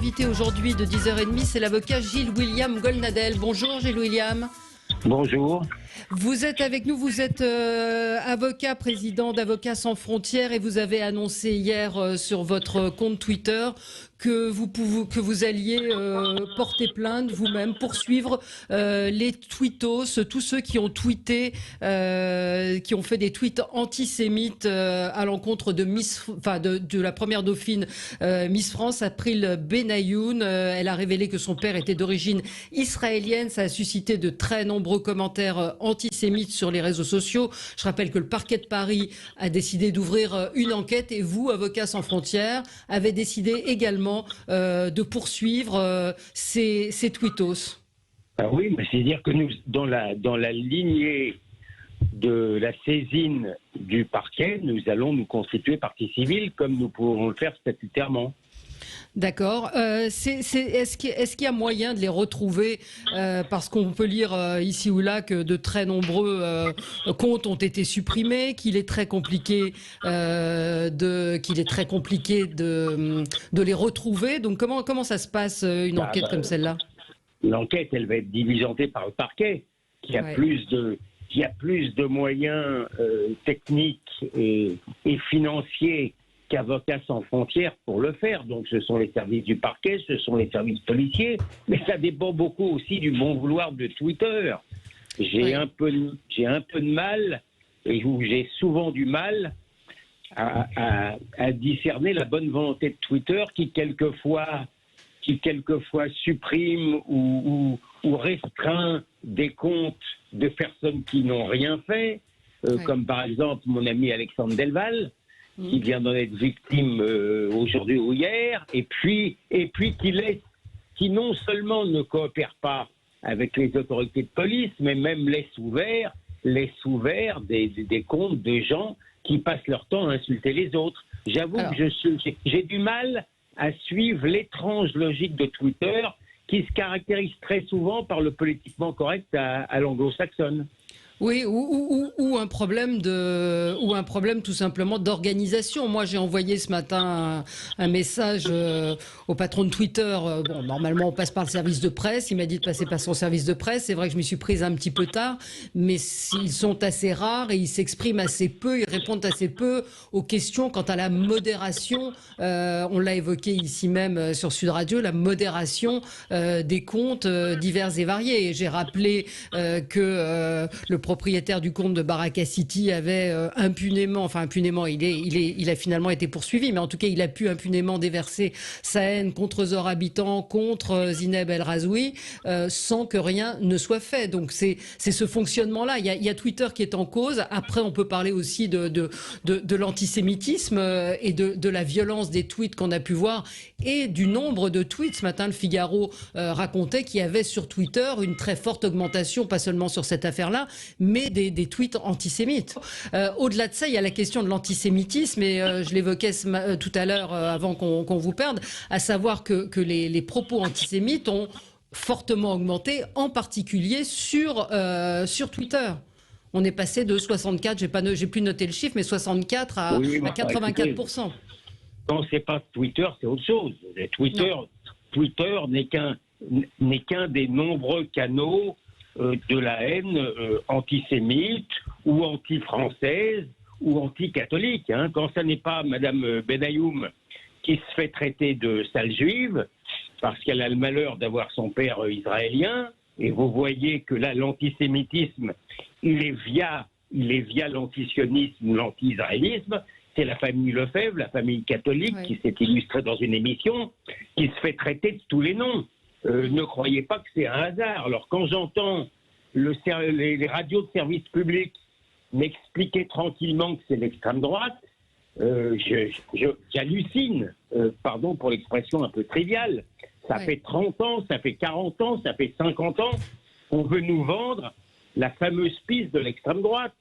invité aujourd'hui de 10h30, c'est l'avocat Gilles William Golnadel. Bonjour Gilles William. Bonjour. Vous êtes avec nous, vous êtes avocat, président d'Avocats sans frontières et vous avez annoncé hier sur votre compte Twitter que vous alliez porter plainte vous-même, poursuivre les tweetos, tous ceux qui ont tweeté, qui ont fait des tweets antisémites à l'encontre de de la première dauphine Miss France, April Benayoun. Elle a révélé que son père était d'origine israélienne. Ça a suscité de très nombreux commentaires antisémites sur les réseaux sociaux. Je rappelle que le parquet de Paris a décidé d'ouvrir une enquête et vous, Avocats sans frontières, avez décidé également de poursuivre ces tweetos. Ah oui, mais c'est-à-dire que nous, dans la lignée de la saisine du parquet, nous allons nous constituer partie civile comme nous pouvons le faire statutairement. D'accord. Est-ce qu'il y a moyen de les retrouver parce qu'on peut lire ici ou là que de très nombreux comptes ont été supprimés, qu'il est très compliqué de les retrouver. Donc comment ça se passe une enquête comme celle-là? L'enquête, elle va être diligentée par le parquet, qui a plus de moyens techniques et financiers qu'Avocats sans frontières pour le faire. Donc ce sont les services du parquet, ce sont les services policiers, mais ça dépend beaucoup aussi du bon vouloir de Twitter. J'ai un peu de mal, et j'ai souvent du mal à discerner la bonne volonté de Twitter qui quelquefois supprime ou restreint des comptes de personnes qui n'ont rien fait, comme par exemple mon ami Alexandre Delval, qui vient d'en être victime aujourd'hui ou hier, et puis qui non seulement ne coopère pas avec les autorités de police, mais même laisse ouvert des comptes de gens qui passent leur temps à insulter les autres. J'avoue que j'ai du mal à suivre l'étrange logique de Twitter qui se caractérise très souvent par le politiquement correct à l'anglo-saxonne. Oui, ou un problème tout simplement d'organisation. Moi, j'ai envoyé ce matin un message au patron de Twitter. Bon, normalement, on passe par le service de presse. Il m'a dit de passer par son service de presse. C'est vrai que je m'y suis prise un petit peu tard, mais ils sont assez rares et ils s'expriment assez peu. Ils répondent assez peu aux questions quant à la modération. On l'a évoqué ici même sur Sud Radio, la modération des comptes divers et variés. Et j'ai rappelé que le propriétaire du compte de Baraka City avait impunément, il a finalement été poursuivi, mais en tout cas il a pu impunément déverser sa haine contre Zor Habitant, contre Zineb El Razoui, sans que rien ne soit fait. Donc c'est ce fonctionnement-là. Il y a Twitter qui est en cause. Après, on peut parler aussi de l'antisémitisme et de la violence des tweets qu'on a pu voir et du nombre de tweets. Ce matin, le Figaro racontait qu'il y avait sur Twitter une très forte augmentation, pas seulement sur cette affaire-là, mais des tweets antisémites. Au-delà de ça, il y a la question de l'antisémitisme, et je l'évoquais tout à l'heure avant qu'on vous perde, à savoir que les propos antisémites ont fortement augmenté, en particulier sur Twitter. On est passé de 64, j'ai plus noté le chiffre, mais 64 à 84%. Quand c'est pas Twitter, c'est autre chose. Twitter n'est qu'un des nombreux canaux de la haine antisémite ou anti-française ou anti-catholique. Quand ça n'est pas Madame Benayoun qui se fait traiter de sale juive parce qu'elle a le malheur d'avoir son père israélien, et vous voyez que là l'antisémitisme il est via l'antisionisme ou l'anti-israélisme. C'est la famille Lefebvre, la famille catholique, qui s'est illustrée dans une émission, qui se fait traiter de tous les noms. Ne croyez pas que c'est un hasard. Alors quand j'entends les radios de service public m'expliquer tranquillement que c'est l'extrême droite, j'hallucine. Pardon pour l'expression un peu triviale. Ça fait 30 ans, ça fait 40 ans, ça fait 50 ans qu'on veut nous vendre la fameuse piste de l'extrême droite.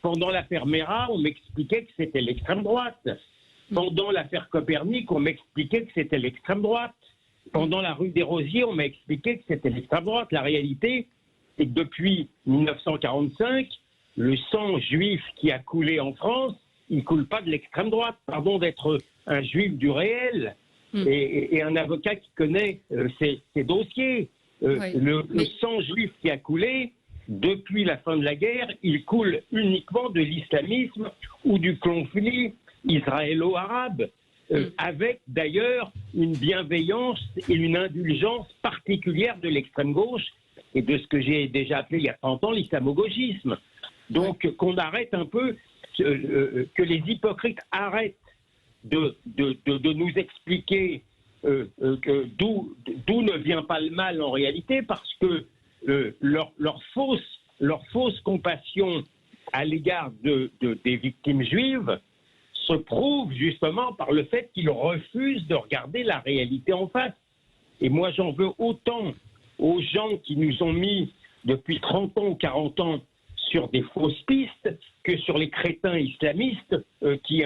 Pendant l'affaire Mera, on m'expliquait que c'était l'extrême droite. Pendant l'affaire Copernic, on m'expliquait que c'était l'extrême droite. Pendant la rue des Rosiers, on m'a expliqué que c'était l'extrême droite. La réalité, c'est que depuis 1945, le sang juif qui a coulé en France, il ne coule pas de l'extrême droite. Pardon d'être un juif du réel. et un avocat qui connaît ces dossiers. Le sang juif qui a coulé, depuis la fin de la guerre, il coule uniquement de l'islamisme ou du conflit israélo-arabe, avec d'ailleurs une bienveillance et une indulgence particulière de l'extrême gauche et de ce que j'ai déjà appelé il y a 30 ans l'islamo-gauchisme. Donc qu'on arrête un peu, que les hypocrites arrêtent de nous expliquer d'où ne vient pas le mal en réalité, parce que leur fausse compassion à l'égard des victimes juives se prouve justement par le fait qu'ils refusent de regarder la réalité en face. Et moi, j'en veux autant aux gens qui nous ont mis depuis 30 ans ou 40 ans sur des fausses pistes que sur les crétins islamistes qui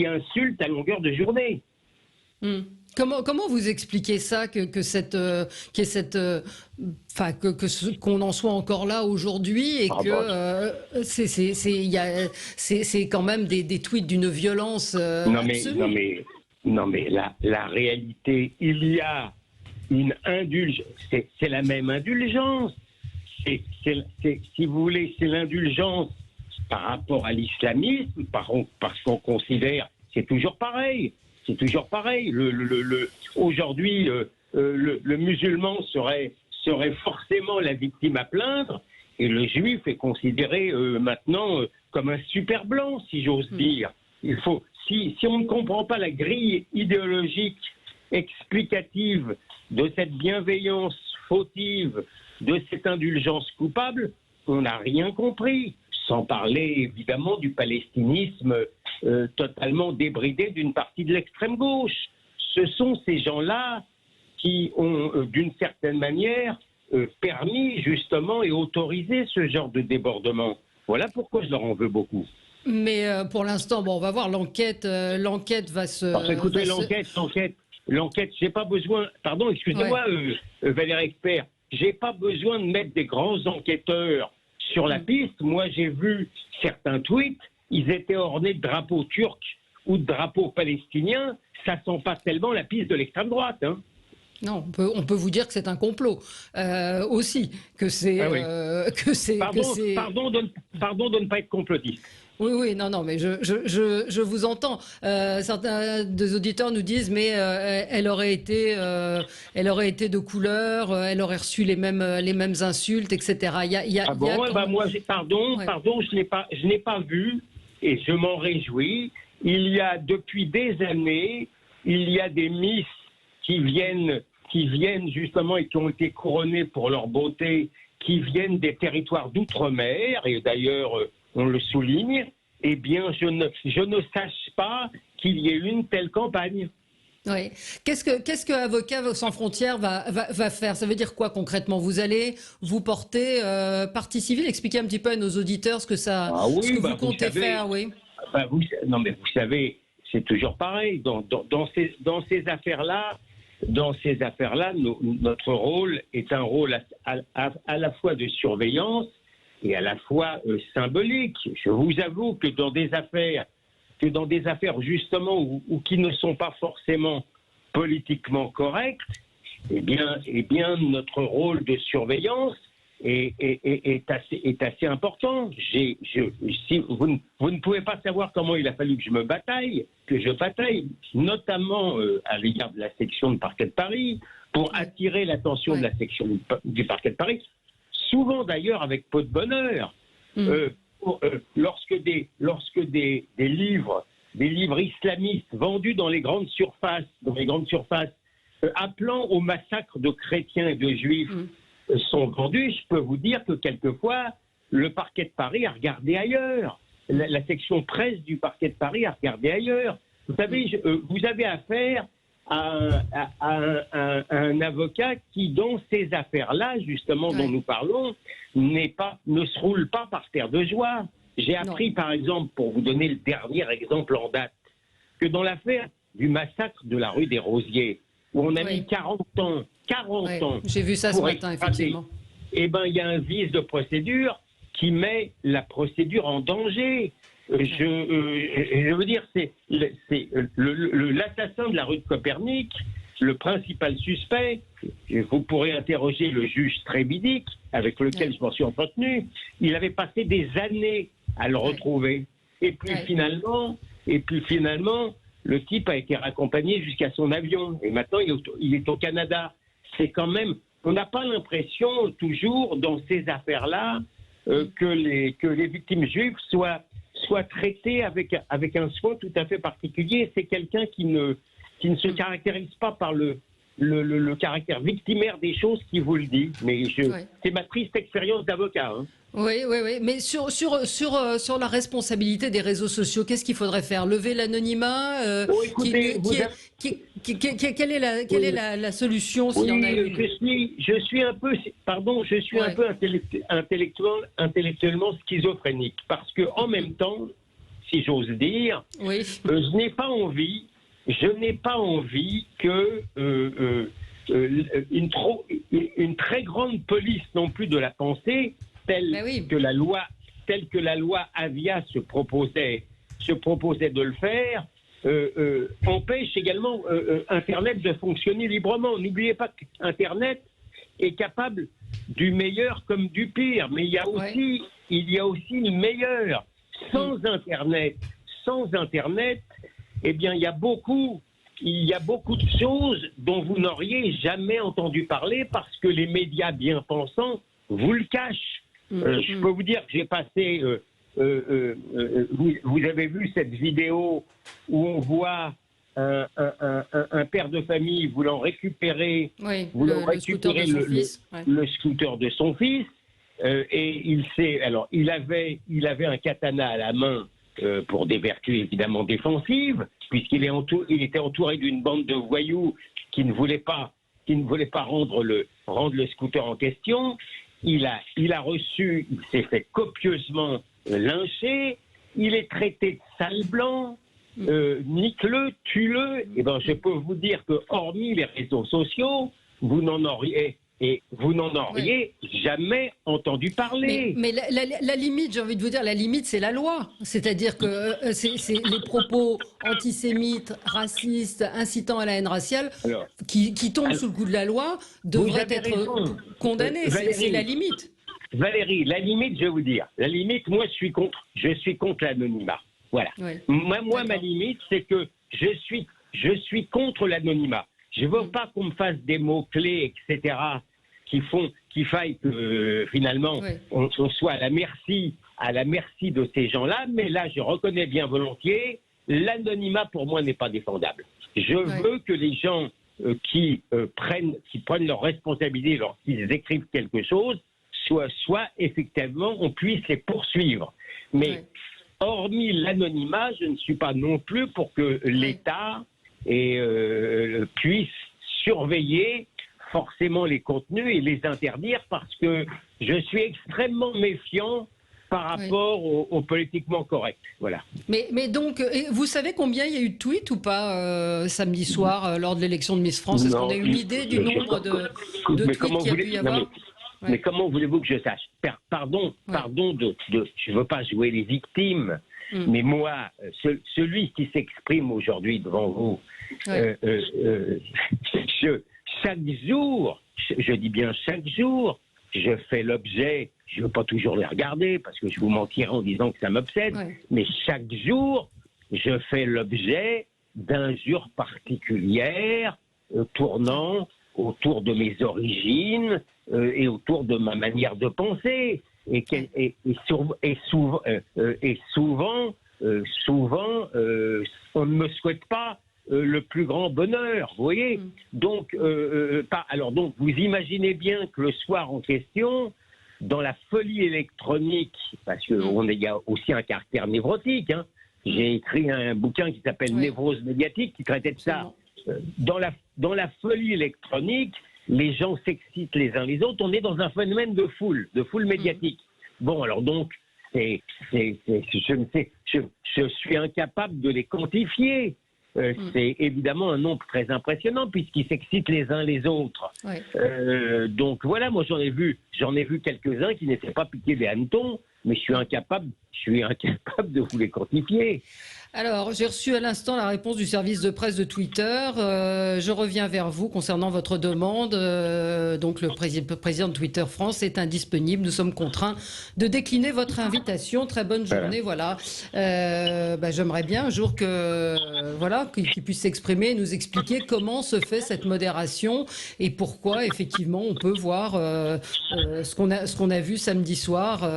insultent à longueur de journée. Comment vous expliquez ça, qu'on en soit encore là aujourd'hui et c'est quand même des tweets d'une violence absolue. Non mais la réalité, il y a une indulgence, c'est la même indulgence. Si vous voulez, c'est l'indulgence par rapport à l'islamisme, parce qu'on considère, c'est toujours pareil. C'est toujours pareil. Aujourd'hui, le musulman serait forcément la victime à plaindre, et le juif est considéré maintenant comme un super blanc, si j'ose dire. Si on ne comprend pas la grille idéologique explicative de cette bienveillance fautive, de cette indulgence coupable, on n'a rien compris. Sans parler évidemment du palestinisme totalement débridé d'une partie de l'extrême gauche. Ce sont ces gens-là qui ont, d'une certaine manière, permis justement et autorisé ce genre de débordement. Voilà pourquoi je leur en veux beaucoup. Mais pour l'instant, on va voir, l'enquête va se... Alors, écoutez, l'enquête, j'ai pas besoin... Pardon, excusez-moi, Valérie Expert, j'ai pas besoin de mettre des grands enquêteurs sur la piste. Moi, j'ai vu certains tweets, ils étaient ornés de drapeaux turcs ou de drapeaux palestiniens. Ça sent pas tellement la piste de l'extrême droite. Hein. Non, on peut vous dire que c'est un complot aussi, que c'est... Pardon de ne pas être complotiste. Oui, non, mais je vous entends. Certains des auditeurs nous disent, mais elle aurait été de couleur, elle aurait reçu les mêmes insultes, etc. Moi, je n'ai pas vu, et je m'en réjouis. Il y a depuis des années, il y a des Miss qui viennent justement et qui ont été couronnées pour leur beauté, qui viennent des territoires d'outre-mer, et d'ailleurs on le souligne. Eh bien, je ne sache pas qu'il y ait une telle campagne. Oui. Qu'est-ce que Avocats sans frontières va faire? Ça veut dire quoi concrètement? Vous allez vous porter partie civile? Expliquez un petit peu à nos auditeurs ce que vous comptez faire. Oui. Non, mais vous savez, c'est toujours pareil. Dans ces affaires-là, notre rôle est un rôle à la fois de surveillance et à la fois symbolique. Je vous avoue que dans des affaires justement où qui ne sont pas forcément politiquement correctes, eh bien notre rôle de surveillance est assez important. Vous ne pouvez pas savoir comment il a fallu que je bataille, notamment à l'égard de la section de parquet de Paris, pour attirer l'attention de la section du parquet de Paris, souvent d'ailleurs avec peu de bonheur. Lorsque des livres islamistes vendus dans les grandes surfaces, appelant au massacre de chrétiens et de juifs sont vendus, je peux vous dire que quelquefois, le parquet de Paris a regardé ailleurs. La section presse du parquet de Paris a regardé ailleurs. Vous savez, vous avez affaire à un avocat qui, dans ces affaires-là, justement, dont nous parlons, ne se roule pas par terre de joie. J'ai appris, par exemple, pour vous donner le dernier exemple en date, que dans l'affaire du massacre de la rue des Rosiers, où on a mis 40 ans. J'ai vu ça ce matin, effectivement. Eh bien, il y a un vice de procédure qui met la procédure en danger. Je veux dire, c'est l'assassin de la rue de Copernic, le principal suspect. Vous pourrez interroger le juge Strébidic, avec lequel je m'en suis entretenu. Il avait passé des années à le retrouver. Et puis finalement, le type a été raccompagné jusqu'à son avion. Et maintenant, il est au Canada. C'est quand même... On n'a pas l'impression, toujours, dans ces affaires-là, que les victimes juives soient traitées avec un soin tout à fait particulier. C'est quelqu'un qui ne se caractérise pas par le caractère victimaire des choses qui vous le dit. Mais c'est ma triste expérience d'avocat. Hein. Oui. Mais sur la responsabilité des réseaux sociaux, qu'est-ce qu'il faudrait faire? Lever l'anonymat quelle est la solution s'il y en a une? Je suis un peu intellectuellement schizophrénique, parce que en même temps, si j'ose dire, je n'ai pas envie que une très grande police non plus de la pensée, telle que la loi Avia se proposait de le faire, empêche également Internet de fonctionner librement. N'oubliez pas qu'Internet est capable du meilleur comme du pire, mais il y a aussi le meilleur. Sans Internet, eh bien, il y a beaucoup de choses dont vous n'auriez jamais entendu parler parce que les médias bien pensants vous le cachent. Je peux vous dire que j'ai passé... vous avez vu cette vidéo où on voit un père de famille voulant récupérer, le scooter de son fils. Et il avait un katana à la main pour des vertus évidemment défensives, puisqu'il était entouré d'une bande de voyous qui ne voulaient pas rendre le scooter en question. Il s'est fait copieusement lyncher, il est traité de sale blanc, nique-le, tue-le. Et ben, je peux vous dire que hormis les réseaux sociaux, vous n'en auriez jamais entendu parler. Mais la limite, j'ai envie de vous dire, la limite, c'est la loi. C'est-à-dire que c'est les propos antisémites, racistes, incitant à la haine raciale, qui tombent sous le coup de la loi, devraient être condamnés. C'est la limite. Valérie, la limite, je vais vous dire, moi, je suis contre l'anonymat. Voilà. Moi, ma limite, c'est que je suis contre l'anonymat. Je ne veux pas qu'on me fasse des mots-clés, etc., qu'il faille que finalement on soit à la merci de ces gens-là. Mais là, je reconnais bien volontiers, l'anonymat pour moi n'est pas défendable. Je veux que les gens qui prennent leurs responsabilités lorsqu'ils écrivent quelque chose, soit effectivement on puisse les poursuivre. Mais hormis l'anonymat, je ne suis pas non plus pour que l'État puisse surveiller forcément les contenus et les interdire, parce que je suis extrêmement méfiant par rapport au politiquement correct. Voilà. Mais donc, vous savez combien il y a eu de tweets ou pas samedi soir lors de l'élection de Miss France? Est-ce qu'on a eu une idée du nombre de tweets qu'il y a pu y avoir? Mais comment voulez-vous que je sache? Pardon, je ne veux pas jouer les victimes, mais moi, celui qui s'exprime aujourd'hui devant vous, chaque jour, je dis bien chaque jour, je fais l'objet, je ne veux pas toujours les regarder parce que je vous mentirais en disant que ça m'obsède, mais chaque jour, je fais l'objet d'injures particulières tournant autour de mes origines et autour de ma manière de penser. Et souvent, on ne me souhaite pas le plus grand bonheur, vous voyez. Donc, donc, vous imaginez bien que le soir en question, dans la folie électronique, parce qu'il y a aussi un caractère névrotique, j'ai écrit un bouquin qui s'appelle Névrose médiatique, qui traitait de ça. Dans la folie électronique, les gens s'excitent les uns les autres. On est dans un phénomène de foule médiatique. Bon, alors donc, je suis incapable de les quantifier. C'est évidemment un nombre très impressionnant puisqu'ils s'excitent les uns les autres. Donc voilà, moi j'en ai vu quelques-uns qui n'étaient pas piqués des hannetons mais je suis incapable de vous les quantifier. Alors, j'ai reçu à l'instant la réponse du service de presse de Twitter. Je reviens vers vous concernant votre demande. Donc, le président de Twitter France est indisponible. Nous sommes contraints de décliner votre invitation. Très bonne journée. Voilà. J'aimerais bien un jour qu'il puisse s'exprimer et nous expliquer comment se fait cette modération et pourquoi, effectivement, on peut voir ce qu'on a vu samedi soir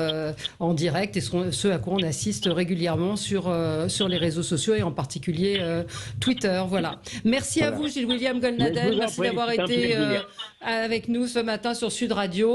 en direct et ce à quoi on assiste régulièrement sur les réseaux sociaux et en particulier Twitter. Voilà. Merci à vous, Gilles-William Goldnadel. Merci d'avoir été avec nous ce matin sur Sud Radio.